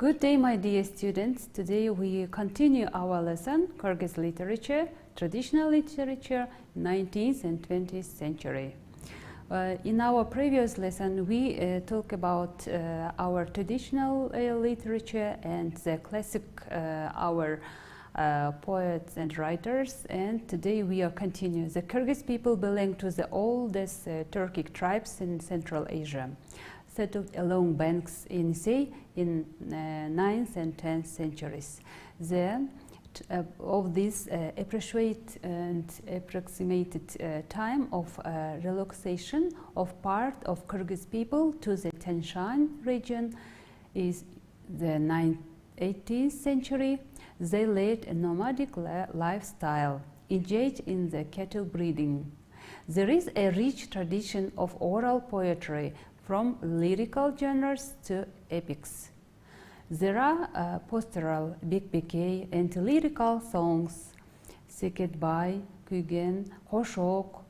Good day, my dear students. Today we continue our lesson, Kyrgyz literature, traditional literature, 19th and 20th century. In our previous lesson, we talked about our traditional literature and the classic, our poets and writers, and today we are continuing. The Kyrgyz people belong to the oldest Turkic tribes in Central Asia, settled along banks in sea in 9th and 10th centuries. Of this approximated time of relocation of part of Kyrgyz people to the Tian region is the 18th century. They led a nomadic lifestyle, engaged in the cattle breeding. There is a rich tradition of oral poetry, from lyrical genres to epics. There are pastoral, bekbeke, and lyrical songs, cited by Kyrgyz, Hoshok,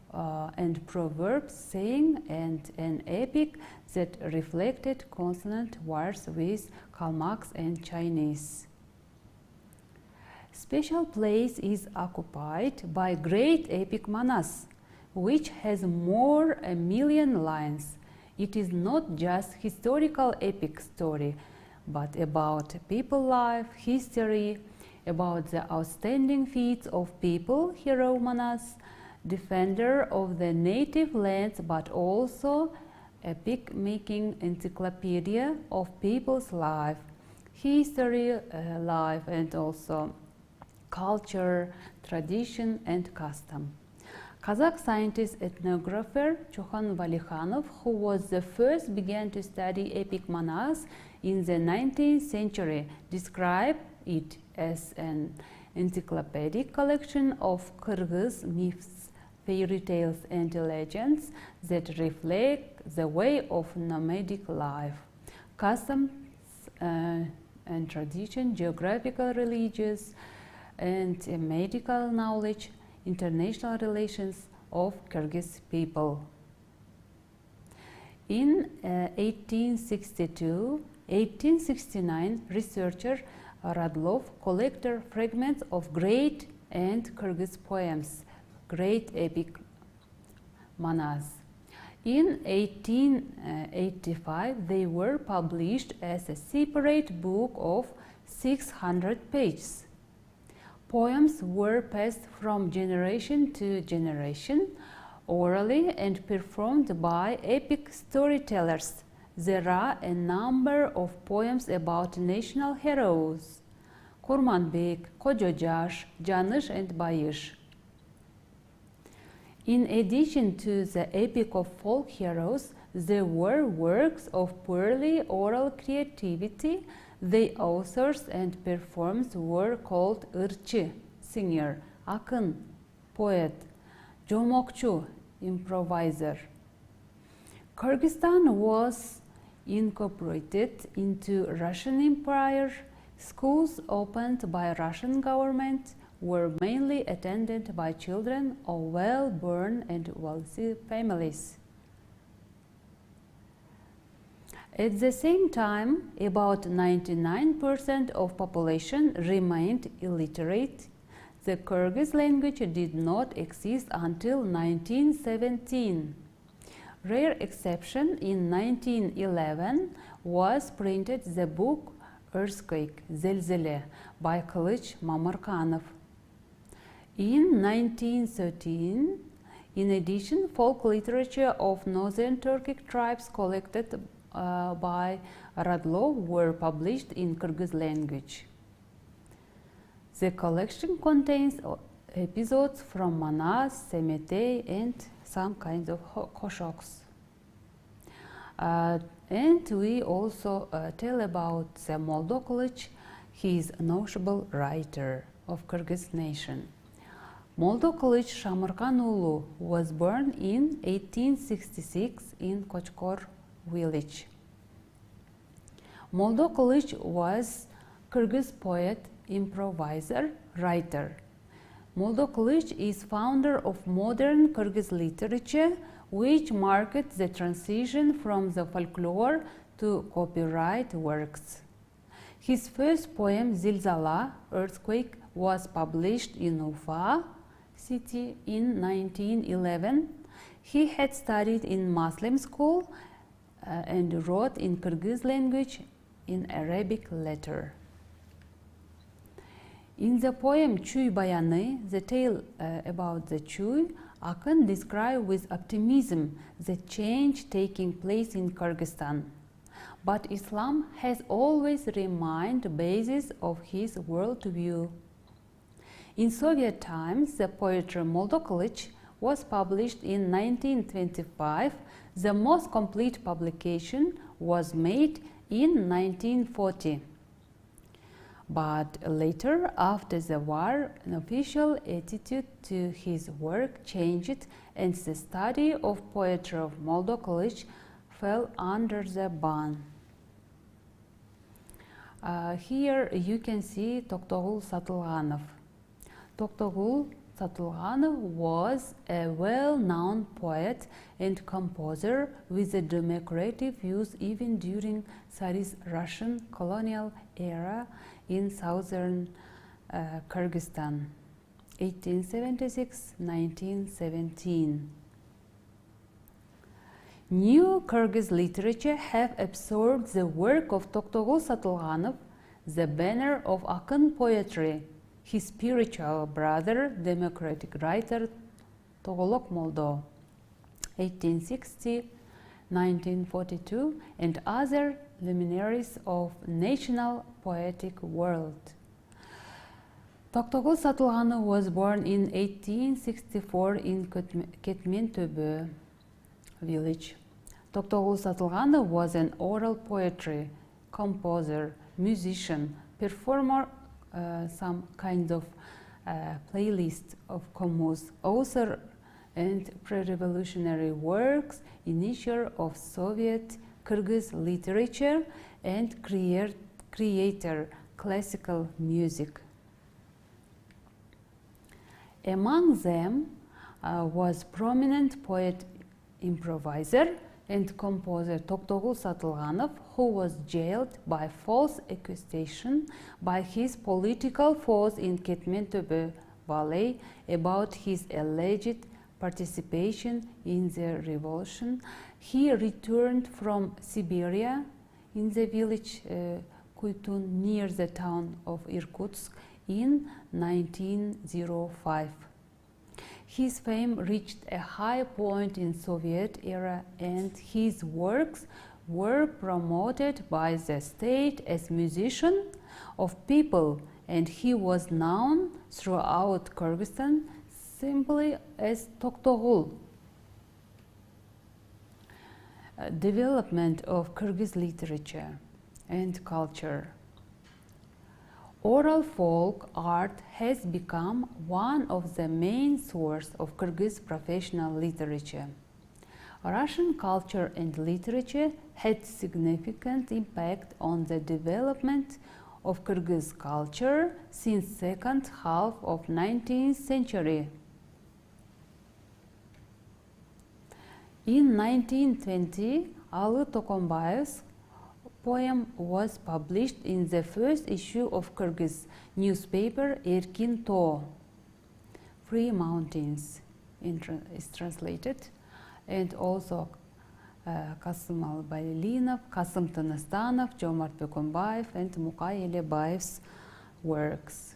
and proverbs, saying, and an epic that reflected constant wars with Kalmyks and Chinese. Special place is occupied by great epic Manas, which has more a million lines. It is not just historical epic story, but about people life, history, about the outstanding feats of people, hero Manas, defender of the native lands, but also epic-making encyclopedia of people's life, history, life, and also culture, tradition, and custom. Kazakh scientist ethnographer Chokhan Valikhanov, who was the first began to study epic Manas in the 19th century, described it as an encyclopedic collection of Kyrgyz myths, fairy tales, and legends that reflect the way of nomadic life, customs and tradition, geographical, religious, and medical knowledge, international relations of Kyrgyz people. In 1862-1869, researcher Radlov collected fragments of great and Kyrgyz poems, great epic Manas. In 1885, they were published as a separate book of 600 pages. Poems were passed from generation to generation, orally and performed by epic storytellers. There are a number of poems about national heroes: Kurmanbek, Kojojash, Janish, and Bayish. In addition to the epic of folk heroes, there were works of purely oral creativity. The authors and performers were called ırçı, singer, akın, poet, jomokchu, improviser. Kyrgyzstan was incorporated into Russian Empire. Schools opened by Russian government were mainly attended by children of well-born and wealthy families. At the same time, about 99% of population remained illiterate. The Kyrgyz language did not exist until 1917. Rare exception, in 1911 was printed the book Earthquake, Zelzele by Kılıç Mamarkanov. In 1913, in addition, folk literature of northern Turkic tribes collected by Radlov were published in Kyrgyz language. The collection contains episodes from Manas, Semete, and some kinds of koshoks. And we also tell about the Moldokulich. He is a notable writer of Kyrgyz nation. Moldokulich Shamarkanulu was born in 1866 in Kochkor village. Moldokulich was Kyrgyz poet, improviser, writer. Moldokulich is founder of modern Kyrgyz literature, which marked the transition from the folklore to copyright works. His first poem, Zilzala, Earthquake, was published in Ufa city in 1911. He had studied in Muslim school and wrote in Kyrgyz language in Arabic letter. In the poem Chuy Bayani, the tale about the Chuy, Akın describes with optimism the change taking place in Kyrgyzstan. But Islam has always remained the basis of his worldview. In Soviet times, the poetry Moldokolych was published in 1925. The most complete publication was made in 1940. But later, after the war, an official attitude to his work changed and the study of poetry of Moldokolych fell under the ban. Here you can see Toktogul Satılganov. Toktogul Satılganov was a well-known poet and composer with a democratic views even during Tsarist Russian colonial era in southern Kyrgyzstan, 1876-1917. New Kyrgyz literature have absorbed the work of Toktogul Satılganov, the banner of Akın poetry. His spiritual brother, democratic writer Togolok Moldo, 1860-1942, and other luminaries of national poetic world. Toktogul Satılganov was born in 1864 in Ketmentöbe village. Toktogul Satılganov was an oral poetry, composer, musician, performer, some kind of playlist of comos, author and pre-revolutionary works, initiator of Soviet Kyrgyz literature, and creator classical music. Among them was prominent poet, improviser and composer Toktogul Satılganov, who was jailed by false accusation by his political foes in Ketmentöbe Valley about his alleged participation in the revolution. He returned from Siberia in the village Kuytun near the town of Irkutsk in 1905. His fame reached a high point in Soviet era and his works were promoted by the state as musician of people, and he was known throughout Kyrgyzstan simply as Toktogul. Development of Kyrgyz literature and culture. Oral folk art has become one of the main sources of Kyrgyz professional literature. Russian culture and literature had significant impact on the development of Kyrgyz culture since second half of 19th century. In 1920, Ali Tokombayev's poem was published in the first issue of Kyrgyz newspaper Erkin To, Free Mountains is translated, and also Kasım Albaylinov, Kasım Tыныstanov, Jomart Bekombayev, and Mukay Elebayev's works.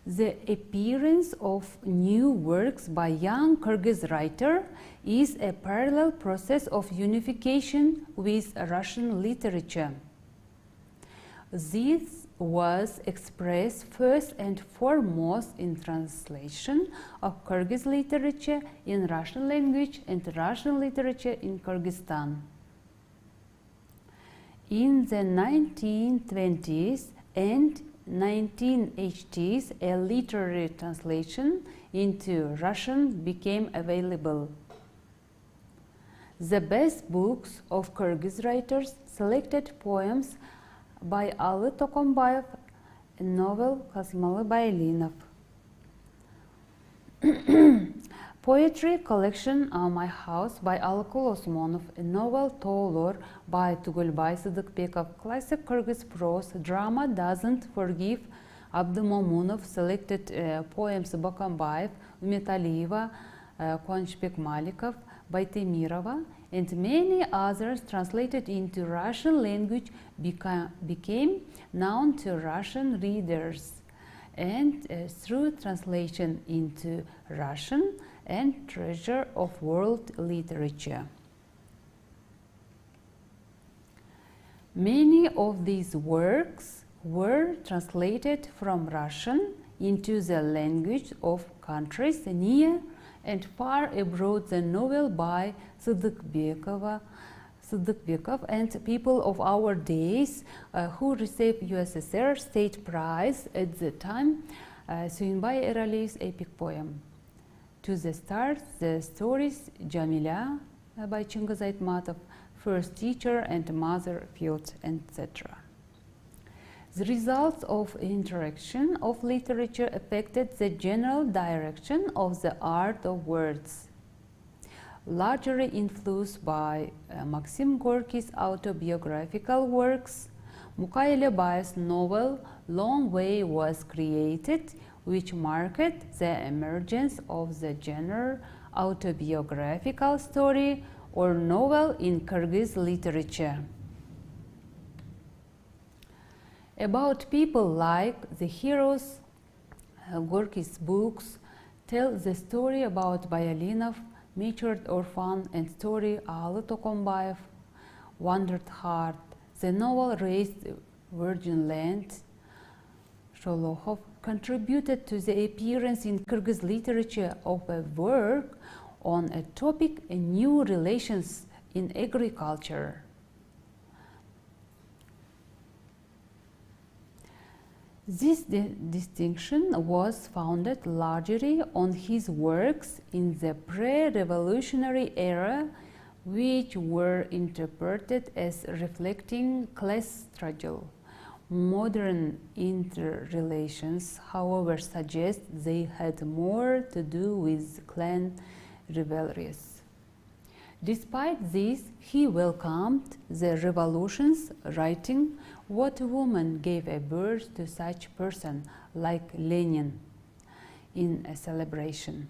The appearance of new works by young Kyrgyz writer is a parallel process of unification with Russian literature. This was expressed first and foremost in translation of Kyrgyz literature in Russian language and Russian literature in Kyrgyzstan. In the 1920s and 1980s, a literary translation into Russian became available. The best books of Kyrgyz writers selected poems by Ali Tokombayev and novel Kasım Albaylinov. Poetry collection My House by Alkul Osmonov, a novel Toğlor by Tugulbay Sıdıkbekov, classic Kyrgyz prose, drama Doesn't Forgive, Abdymomunov, selected poems Bakambayev, Umet Aliyeva, Quvonchbek Malikov, Baytemirova, and many others translated into Russian language became known to Russian readers, and through translation into Russian and treasure of world literature. Many of these works were translated from Russian into the language of countries near and far abroad. The novel by Sıdıkbekov and people of our days who received USSR State Prize at the time, Suyunbay Eraliyev's epic poem. To the start, the stories Jamila by Chingiz Aytmatov, First Teacher and Mother Field, etc. The results of interaction of literature affected the general direction of the art of words. Largely influenced by Maxim Gorky's autobiographical works, Mukay Lebayev's novel Long Way was created, which marked the emergence of the genre autobiographical story or novel in Kyrgyz literature. About people like the heroes, Gorky's books tell the story about Bayalinov, Matured Orphan, and story Ali Tokombayev, Wandered Heart. The novel Raised Virgin Land, Sholohov contributed to the appearance in Kyrgyz literature of a work on a topic, new relations in agriculture. This distinction was founded largely on his works in the pre-revolutionary era, which were interpreted as reflecting class struggle. Modern interrelations, however, suggest they had more to do with clan rivalries. Despite this, he welcomed the revolutions, writing, "What woman gave a birth to such person like Lenin?" in a celebration.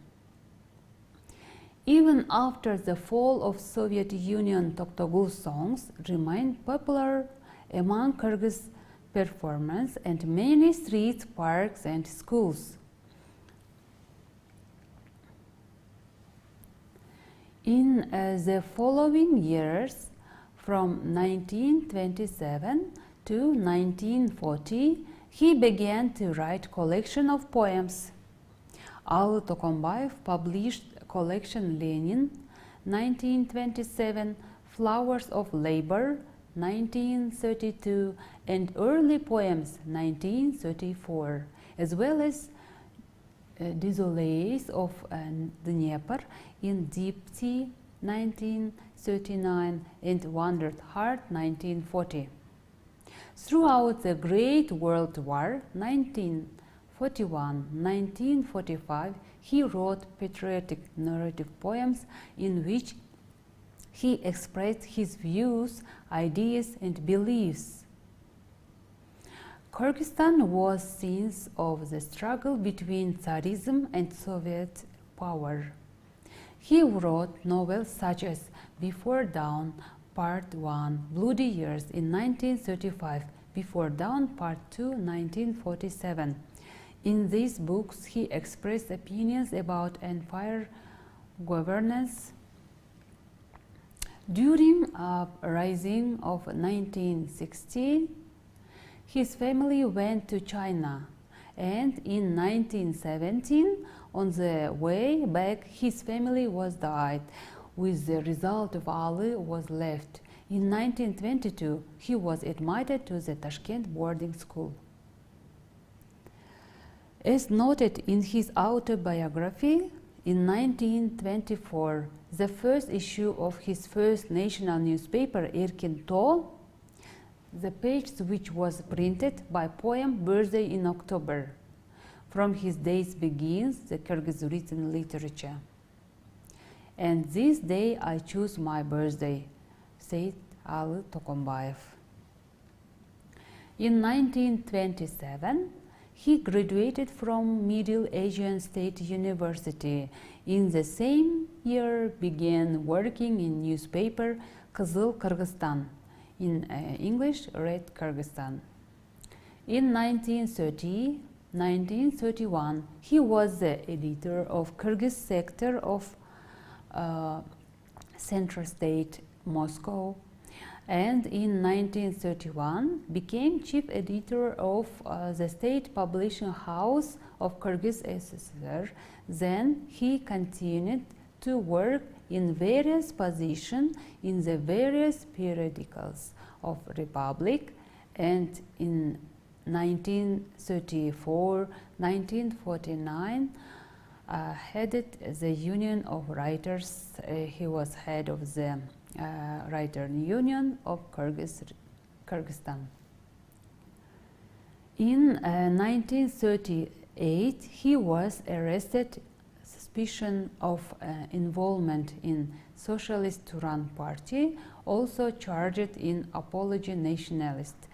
Even after the fall of Soviet Union, Toktogul songs remained popular among Kyrgyz performers and many streets, parks, and schools. In the following years, from 1927 to 1940, he began to write collection of poems. Ali Tokombayev published collection Lenin, 1927, Flowers of Labor, 1932, and Early Poems, 1934, as well as Désolés of Dnieper in Deep Sea, 1939, and Wandered Heart, 1940. Throughout the Great World War, 1941-1945, he wrote patriotic narrative poems in which he expressed his views, ideas, and beliefs. Kyrgyzstan was scene of the struggle between Tsarism and Soviet power. He wrote novels such as Before Dawn, Part 1, Bloody Years in 1935, Before Dawn, Part 2, 1947. In these books, he expressed opinions about empire governance. During the uprising of 1960, his family went to China, and in 1917, on the way back, his family was died, with the result of Ali was left. In 1922, he was admitted to the Tashkent boarding school. As noted in his autobiography, in 1924, the first issue of his first national newspaper, Erkin To, the page which was printed by poem Birthday in October. From his days begins the Kyrgyz written literature. and this day I choose my birthday, said Ali Tokombayev. In 1927, he graduated from Middle Asian State University. In the same year, began working in newspaper Kızıl Kyrgyzstan, in English, Red Kyrgyzstan. In 1931, he was the editor of Kyrgyz sector of Central State, Moscow, and in 1931 became chief editor of the state publishing house of Kyrgyz SSR. Then he continued to work in various positions in the various periodicals of Republic, and in 1934-1949 headed the Union of Writers. He was head of the Writer Union of Kyrgyzstan. In 1938, he was arrested suspicion of involvement in Socialist Turan Party, also charged in apology nationalist,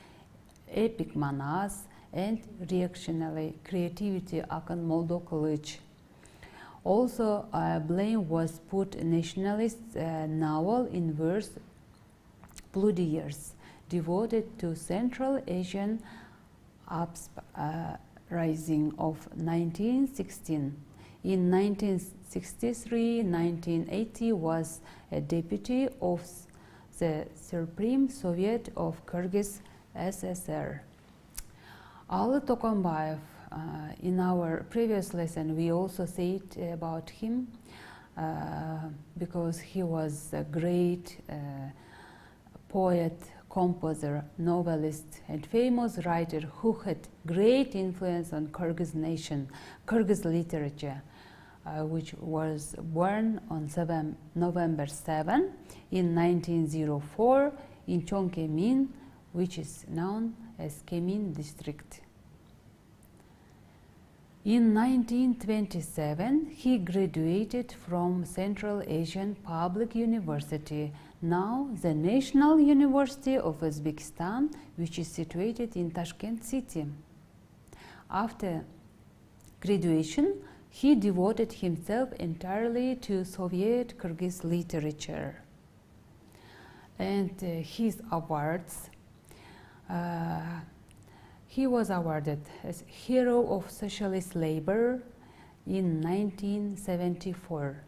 epic manas, and reactionary creativity Akın Moldo Kılıç. Also, blame was put nationalist novel in verse Bloody Years, devoted to Central Asian uprising of 1916. In 1963-1980 was a deputy of the Supreme Soviet of Kyrgyz SSR. Ali Tokombayev, in our previous lesson, we also said about him because he was a great poet, composer, novelist, and famous writer who had great influence on Kyrgyz nation, Kyrgyz literature, which was born on November 7 in 1904 in Chonkemin, which is known as Kemin district. In 1927, he graduated from Central Asian Public University, now the National University of Uzbekistan, which is situated in Tashkent city. After graduation, he devoted himself entirely to Soviet Kyrgyz literature. And his awards, he was awarded as Hero of Socialist Labor in 1974,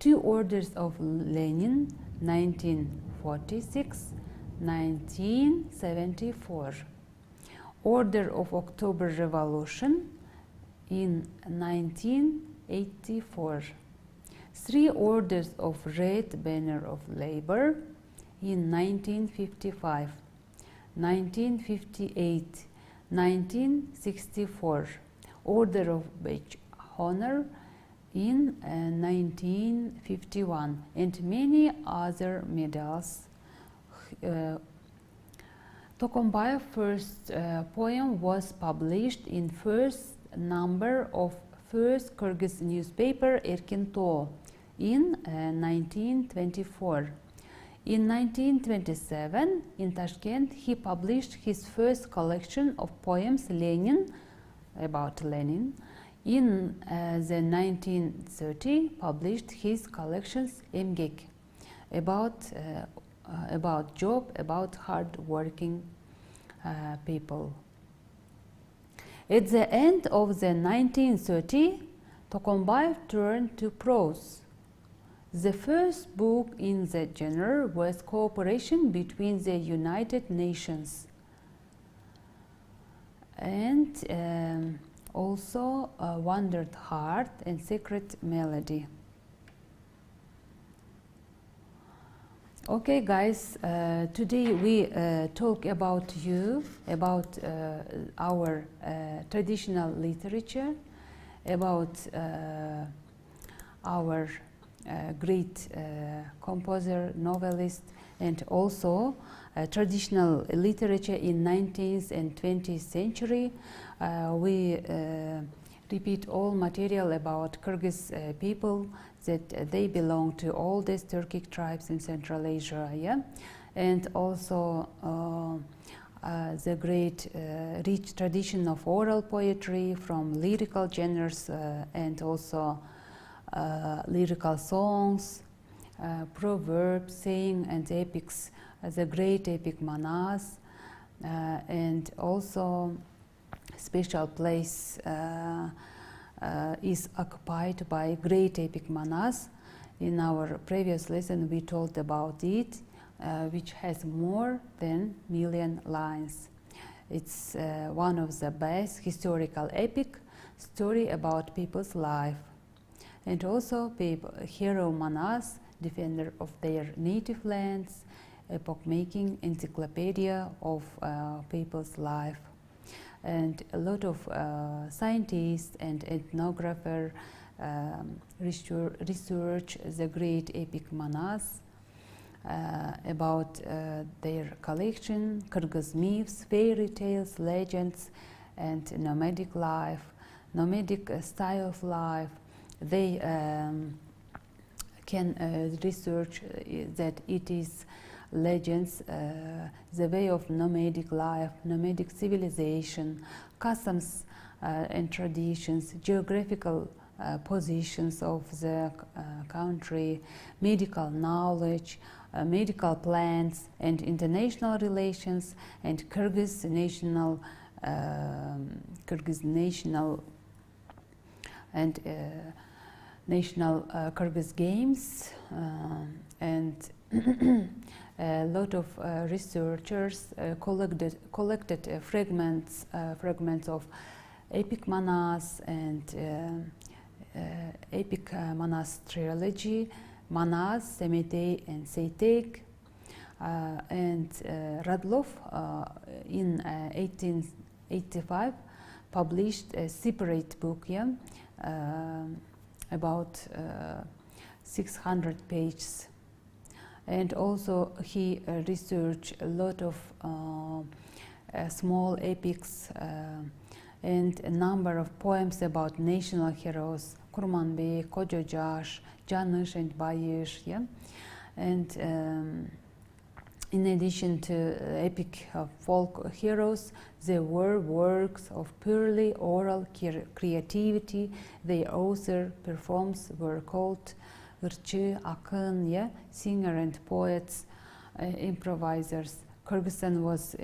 2 Orders of Lenin 1946, 1974, Order of October Revolution in 1984, 3 Orders of Red Banner of Labor in 1955, 1958, 1964, Order of Badge Honor in 1951, and many other medals. Tokombayev's first poem was published in first number of first Kyrgyz newspaper Erkin Too in 1924. In 1927, in Tashkent, he published his first collection of poems, Lenin, about Lenin. In the 1930, published his collections, Emgek, about job, about hard-working people. At the end of the 1930s, Tokombayev turned to prose. The first book in the genre was Cooperation between the United Nations, and also Wandered Heart and Secret Melody. Okay, guys, today we talk about our traditional literature, about our great composer, novelist, and also traditional literature in 19th and 20th century. We repeat all material about Kyrgyz people, that they belong to oldest Turkic tribes in Central Asia, yeah? And also the great rich tradition of oral poetry from lyrical genres and also lyrical songs, proverbs, saying and epics, the great epic manas, and also special place is occupied by great epic manas. In our previous lesson we told about it, which has more than million lines. It's one of the best historical epic story about people's life. And also hero manas, defender of their native lands, epoch-making encyclopedia of people's life. And a lot of scientists and ethnographers research the great epic manas about their collection, Kyrgyz myths, fairy tales, legends, and nomadic life, nomadic style of life. They can research that it is legends, the way of nomadic life, nomadic civilization, customs and traditions, geographical positions of the country, medical knowledge, medical plans, and international relations, and Kyrgyz national and national Kyrgyz games, and a lot of researchers collected fragments of epic manas and epic manas trilogy, Manas, Semitey, and Seytek, and Radlov in 1885 published a separate book, yeah, about 600 pages. And also he researched a lot of small epics and a number of poems about national heroes, Kurmanbek, Kojojash, Janush, and Bayish, yeah? And in addition to epic folk heroes, there were works of purely oral creativity. The author performs were called Irchi, Akın, yeah? Singer and poets, improvisers. Kyrgyzstan was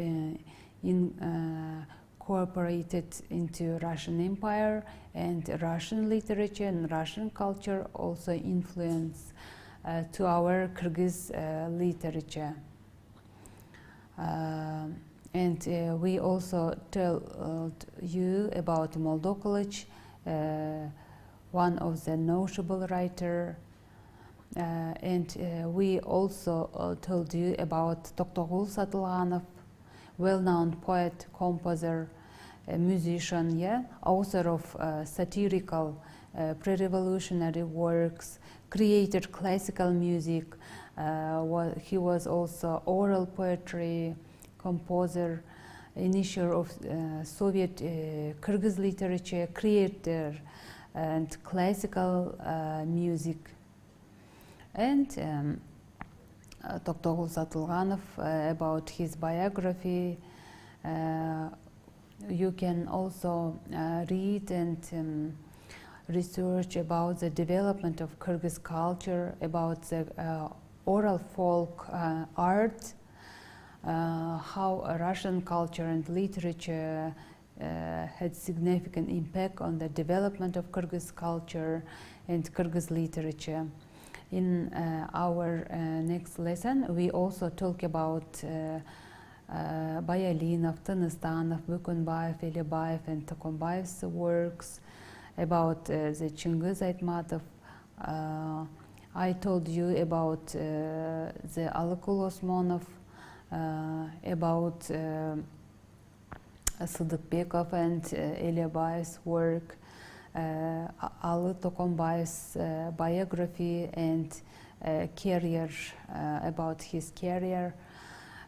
incorporated into Russian Empire, and Russian literature and Russian culture also influence to our Kyrgyz literature. And we also tell you about Moldo Kılıç, one of the notable writer, and we also told you about Toktogul Satılganov, well-known poet, composer, musician, yeah, author of satirical pre-revolutionary works, created classical music. He was also oral poetry composer, initiator of Soviet Kyrgyz literature, creator and classical music. And Toktogul Satılganov, about his biography, you can also read and research about the development of Kyrgyz culture, about the oral folk art, how Russian culture and literature had significant impact on the development of Kyrgyz culture and Kyrgyz literature. In our next lesson, we also talk about Bayalinov, Tыныstanov, Bukunbayev, Elibayev, and Tokombayev's works, about the Chingiz Aytmatov. I told you about the Alykul Osmonov, about Sıdıkbekov and Elibayev's work, Ali Tokombayev's biography and career, about his career,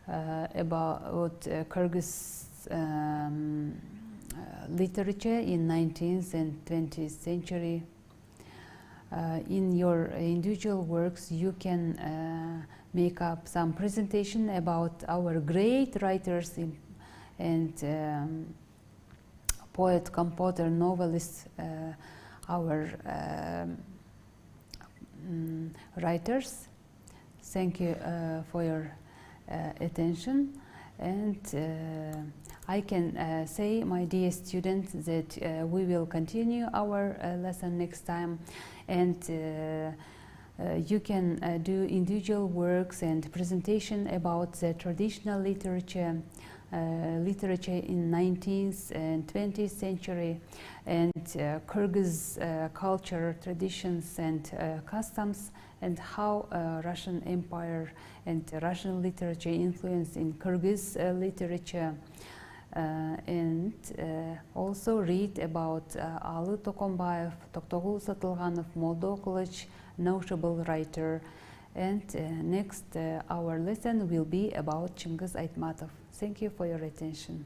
about Kyrgyz literature in 19th and 20th century. In your individual works, you can make up some presentation about our great writers and poet, composer, novelists, our writers. Thank you for your attention, and I can say, my dear students, that we will continue our lesson next time, and you can do individual works and presentation about the traditional literature in 19th and 20th century, and Kyrgyz culture, traditions and customs, and how Russian Empire and Russian literature influenced in Kyrgyz literature. And also read about Ali Tokombayev, Toktogul Satılganov, Moldo Kılıç, notable writer. And next our lesson will be about Chingiz Aytmatov. Thank you for your attention.